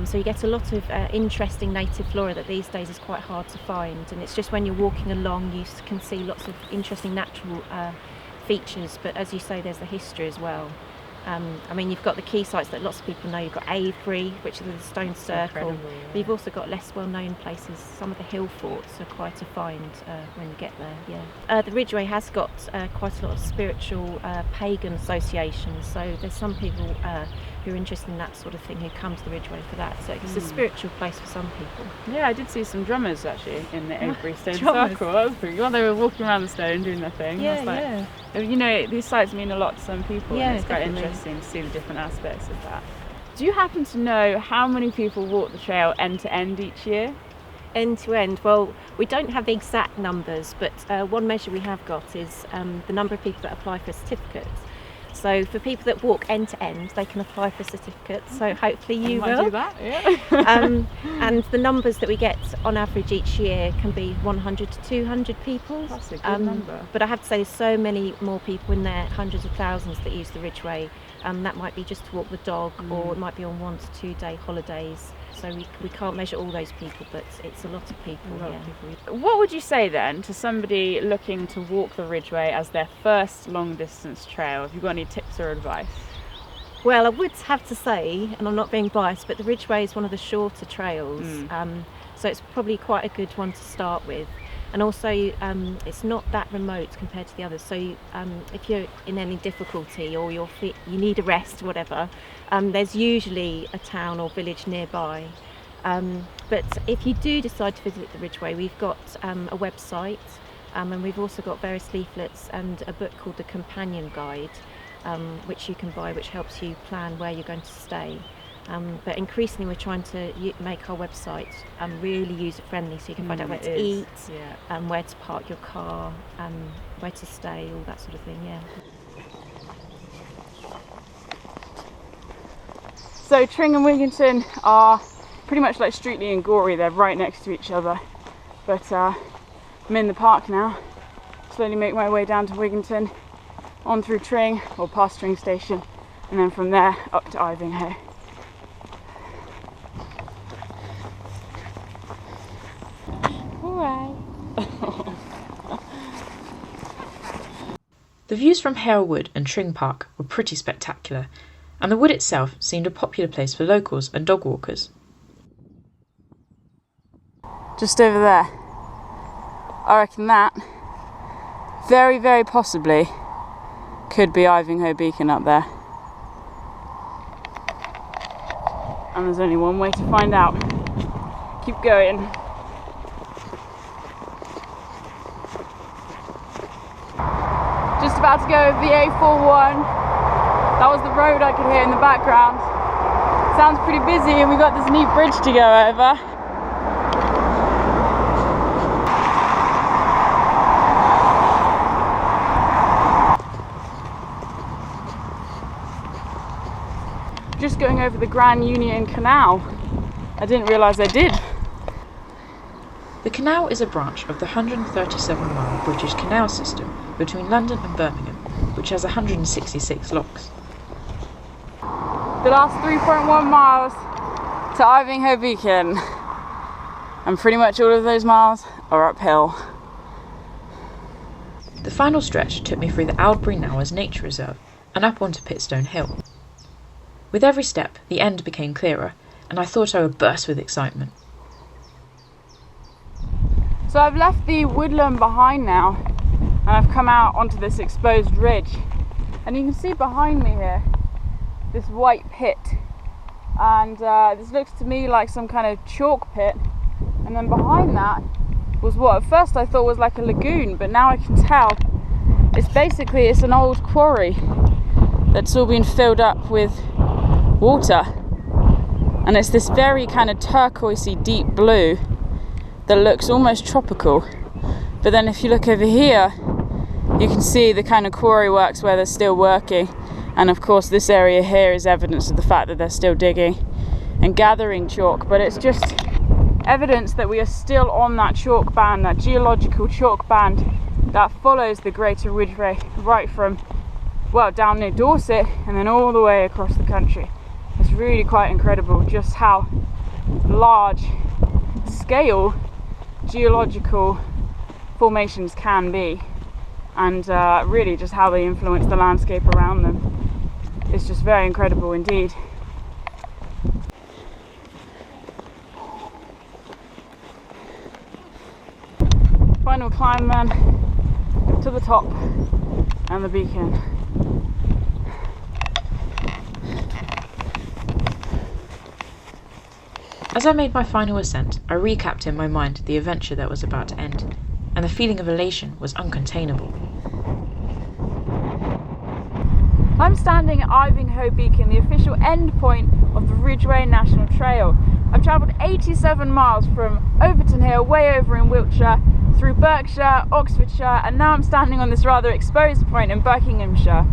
so you get a lot of interesting native flora that these days is quite hard to find, and it's just when you're walking along you can see lots of interesting natural features, but as you say, there's the history as well. I mean, you've got the key sites that lots of people know. You've got Avebury, which is the stone circle. Yeah. But you've also got less well-known places. Some of the hill forts are quite a find when you get there. Yeah. The Ridgeway has got quite a lot of spiritual pagan associations. So there's some people who are interested in that sort of thing who come to the Ridgeway for that. So it's a spiritual place for some people. Yeah, I did see some drummers actually in the Avebury Stone Drummers. Circle. That was pretty cool. They were walking around the stone doing their thing. I was like, Yeah. you know, these sites mean a lot to some people, Yeah, and it's quite definitely. interesting to see the different aspects of that. Do you happen to know how many people walk the trail end to end each year? End to end, well, we don't have the exact numbers, but one measure we have got is the number of people that apply for certificates. So for people that walk end to end, they can apply for certificates. So hopefully you Might will. do that, yeah. And the numbers that we get on average each year can be 100 to 200 people. That's a good number. But I have to say there's so many more people in there, hundreds of thousands that use the Ridgeway. That might be just to walk the dog, or it might be on 1 to 2 day holidays. So we can't measure all those people, but it's a lot of people. What would you say then to somebody looking to walk the Ridgeway as their first long distance trail? Have you got any tips or advice? Well, I would have to say, and I'm not being biased, but the Ridgeway is one of the shorter trails, so it's probably quite a good one to start with. And also, it's not that remote compared to the others. So, if you're in any difficulty or you need a rest, or whatever, there's usually a town or village nearby. But if you do decide to visit the Ridgeway, we've got a website, and we've also got various leaflets and a book called the Companion Guide, which you can buy, which helps you plan where you're going to stay. But increasingly we're trying to make our website really user friendly, so you can find out where to eat, where to park your car, where to stay, all that sort of thing. Yeah. So Tring and Wigginton are pretty much like Streatley and Gorey. They're right next to each other. But I'm in the park now. Slowly make my way down to Wigginton, on through Tring, or past Tring Station, and then from there up to Ivinghoe. The views from Hale Wood and Tring Park were pretty spectacular, and the wood itself seemed a popular place for locals and dog walkers. Just over there. I reckon that very, very possibly could be Ivinghoe Beacon up there. And there's only one way to find out. Keep going. Just about to go over the A41. That was the road I could hear in the background. Sounds pretty busy, and we've got this neat bridge to go over. Just going over the Grand Union Canal. I didn't realise I did. The canal is a branch of the 137-mile British canal system between London and Birmingham, which has 166 locks. The last 3.1 miles to Ivinghoe Beacon, and pretty much all of those miles are uphill. The final stretch took me through the Avebury Knowers Nature Reserve and up onto Pitstone Hill. With every step, the end became clearer, and I thought I would burst with excitement. So I've left the woodland behind now, and I've come out onto this exposed ridge, and you can see behind me here this white pit, and this looks to me like some kind of chalk pit, and then behind that was what at first I thought was like a lagoon, but now I can tell it's an old quarry that's all been filled up with water, and it's this very kind of turquoisey deep blue that looks almost tropical. But then if you look over here, you can see the kind of quarry works where they're still working, and of course this area here is evidence of the fact that they're still digging and gathering chalk, but it's just evidence that we are still on that chalk band, that geological chalk band that follows the Greater Ridgeway right from, well, down near Dorset and then all the way across the country. It's really quite incredible just how large scale geological formations can be. and really just how they influence the landscape around them. It's just very incredible indeed. Final climb then to the top and the beacon. As I made my final ascent, I recapped in my mind the adventure that was about to end, and the feeling of elation was uncontainable. I'm standing at Ivinghoe Beacon, the official end point of the Ridgeway National Trail. I've travelled 87 miles from Overton Hill, way over in Wiltshire, through Berkshire, Oxfordshire, and now I'm standing on this rather exposed point in Buckinghamshire.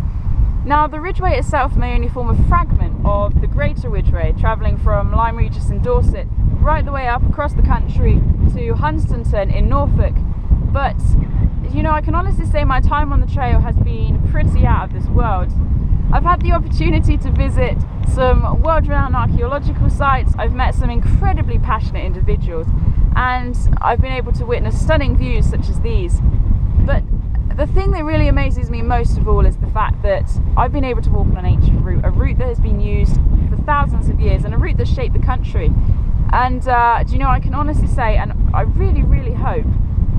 Now, the Ridgeway itself may only form a fragment of the Greater Ridgeway, travelling from Lyme Regis in Dorset right the way up across the country to Hunstanton in Norfolk. But, you know, I can honestly say my time on the trail has been pretty out of this world. I've had the opportunity to visit some world-renowned archaeological sites, I've met some incredibly passionate individuals, and I've been able to witness stunning views such as these. But the thing that really amazes me most of all is the fact that I've been able to walk on an ancient route, a route that has been used for thousands of years and a route that shaped the country. And do you know, I can honestly say, and I really, really hope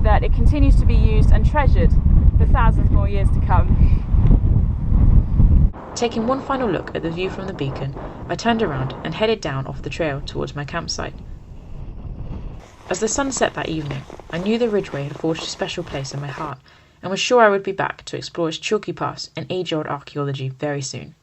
that it continues to be used and treasured for thousands more years to come. Taking one final look at the view from the beacon, I turned around and headed down off the trail towards my campsite. As the sun set that evening, I knew the Ridgeway had forged a special place in my heart, and was sure I would be back to explore its chalky past and age-old archaeology very soon.